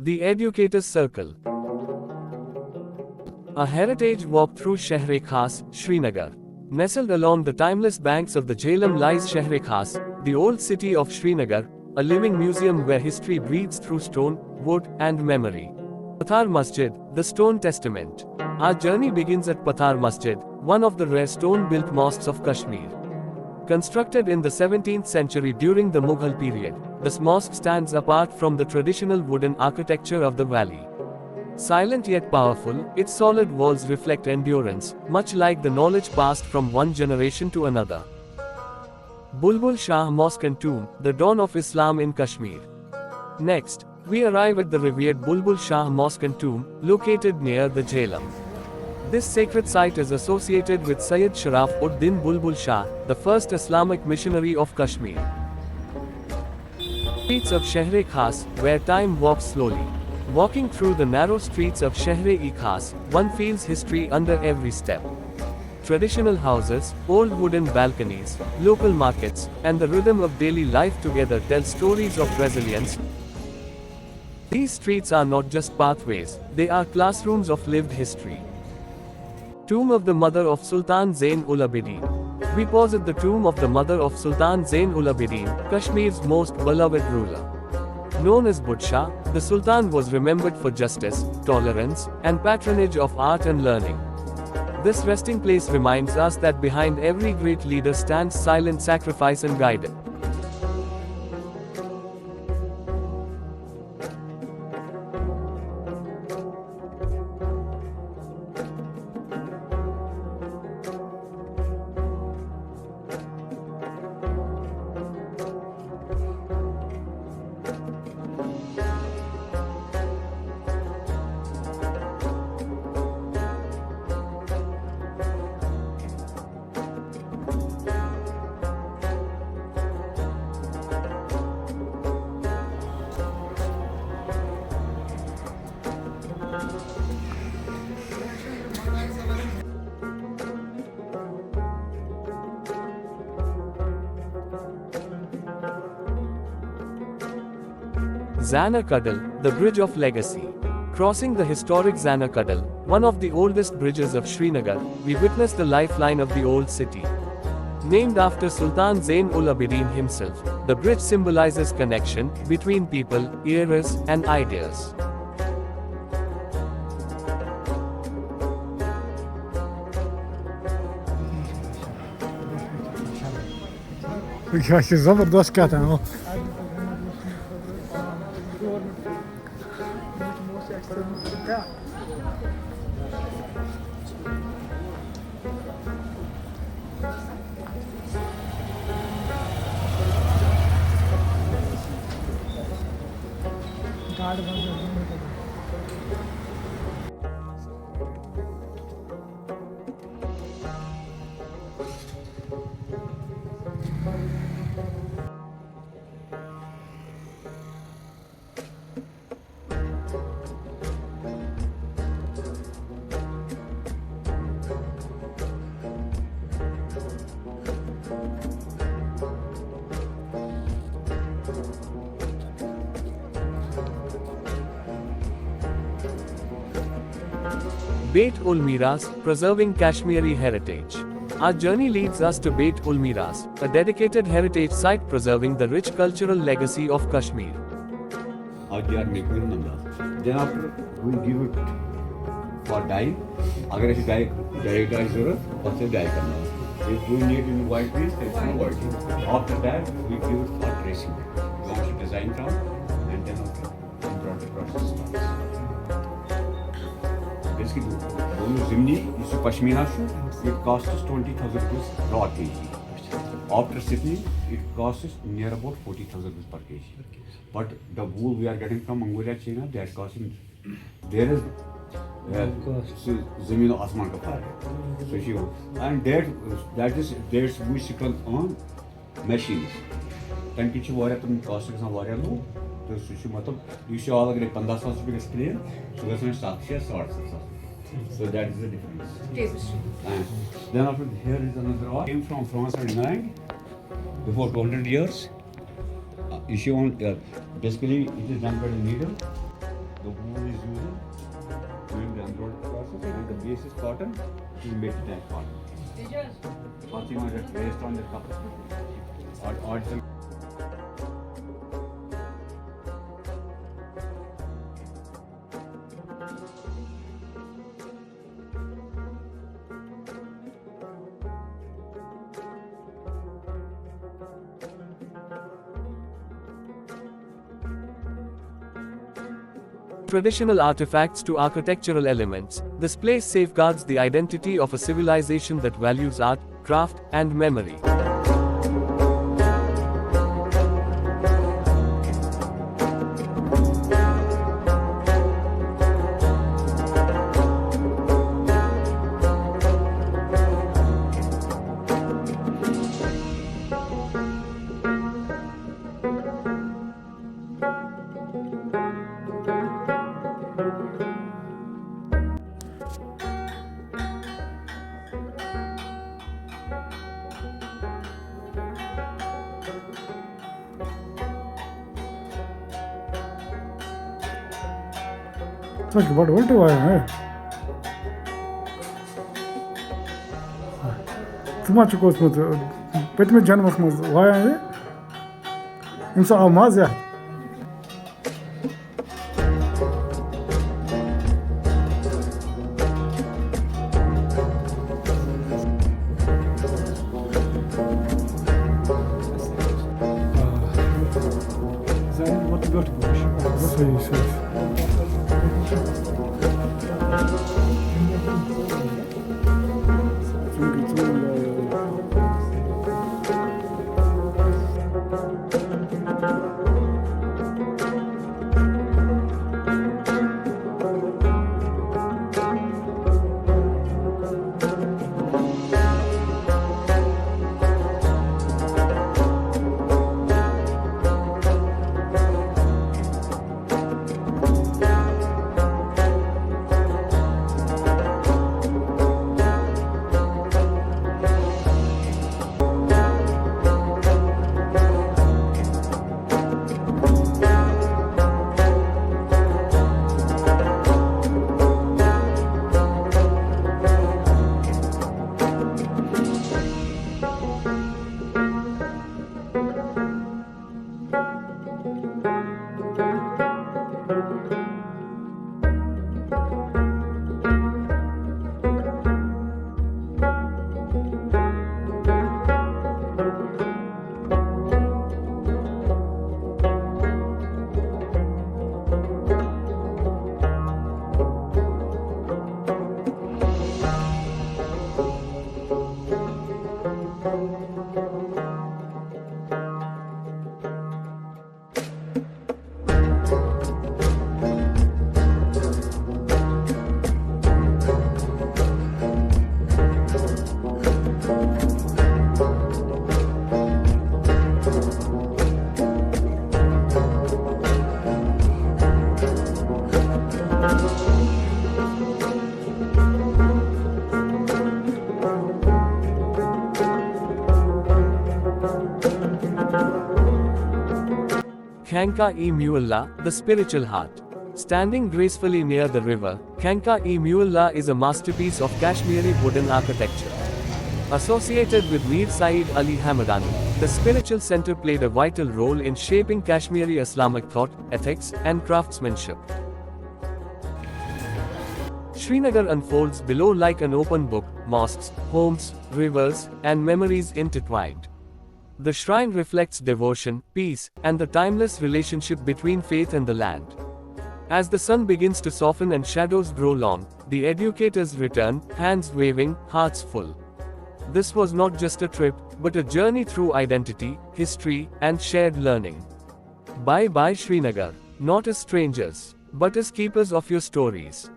The Educators Circle. A heritage walk through Shehr-e-Khas, Srinagar. Nestled along the timeless banks of the Jhelum lies Shehr-e-Khas, the old city of Srinagar, a living museum where history breathes through stone, wood, and memory. Pathar Masjid, the Stone Testament. Our journey begins at Pathar Masjid, one of the rare stone-built mosques of Kashmir. Constructed in the 17th century during the Mughal period, this mosque stands apart from the traditional wooden architecture of the valley. Silent yet powerful, its solid walls reflect endurance, much like the knowledge passed from one generation to another. Bulbul Shah Mosque and Tomb, the dawn of Islam in Kashmir. Next, we arrive at the revered Bulbul Shah Mosque and Tomb, located near the Jhelum. This sacred site is associated with Sayyid Sharaf ud-Din Bulbul Shah, the first Islamic missionary of Kashmir. Streets of Shehr-e-Khas, where time walks slowly. Walking through the narrow streets of Shehr-e-Khas, one feels history under every step. Traditional houses, old wooden balconies, local markets, and the rhythm of daily life together tell stories of resilience. These streets are not just pathways, they are classrooms of lived history. Tomb of the Mother of Sultan Zain ul Abidin. We pause at the tomb of the mother of Sultan Zain ul Abidin, Kashmir's most beloved ruler. Known as Budshah, the Sultan was remembered for justice, tolerance, and patronage of art and learning. This resting place reminds us that behind every great leader stands silent sacrifice and guidance. Zana Kadal, the Bridge of Legacy. Crossing the historic Zana Kadal, one of the oldest bridges of Srinagar, we witness the lifeline of the old city. Named after Sultan Zain ul Abidin himself, the bridge symbolizes connection between people, eras, and ideas. जबरदस्त कहता है वो guard बंद Beit ul Miras, preserving Kashmiri heritage. Our journey leads us to Beit ul Miras, a dedicated heritage site preserving the rich cultural legacy of Kashmir. They are making number. Then after we give it for dye. अगर ऐसे dye जरूरत और से dye करना. If we need in white piece, then it's no white. After that, we give it for dressing. We want to design down and then after embroidery process starts. इसकी दोनों ज़िमनी इसको पश्मीना शू it costs 20,000 rupees raw kg. After stitching, it costs near about 40,000 rupees per kg. But the wool we are getting from Mongolia, China, that costing there is ज़मीन और आसमान का फर्क है. So she and that's we sit on machines. तंग की वारिया तुम cost के साथ वारिया लो तो सुशी मतलब you should all agree 15,000 रुपये का spray so that's not 7,000. So that is the difference. And then after here is another one. Came from France and England before 200 years. Issue on basically it is done by the needle. This is cotton, we make it like cotton. Nothing on that based on the copper. Or Traditional artifacts to architectural elements, this place safeguards the identity of a civilization that values art, craft, and memory. Sanki bak oldu var ya. Tumaçı kosmotu. Petme canım akmaz. Vay ya. İnsan almaz ya. Sen what you got to push? Şey. Khanqa-e-Mualla, the spiritual heart. Standing gracefully near the river, Khanqa-e-Mualla is a masterpiece of Kashmiri wooden architecture. Associated with Mir Saeed Ali Hamadani, the spiritual center played a vital role in shaping Kashmiri Islamic thought, ethics, and craftsmanship. Srinagar unfolds below like an open book, mosques, homes, rivers, and memories intertwined. The shrine reflects devotion, peace, and the timeless relationship between faith and the land. As the sun begins to soften and shadows grow long, the educators return, hands waving, hearts full. This was not just a trip, but a journey through identity, history, and shared learning. Bye bye Srinagar, not as strangers, but as keepers of your stories.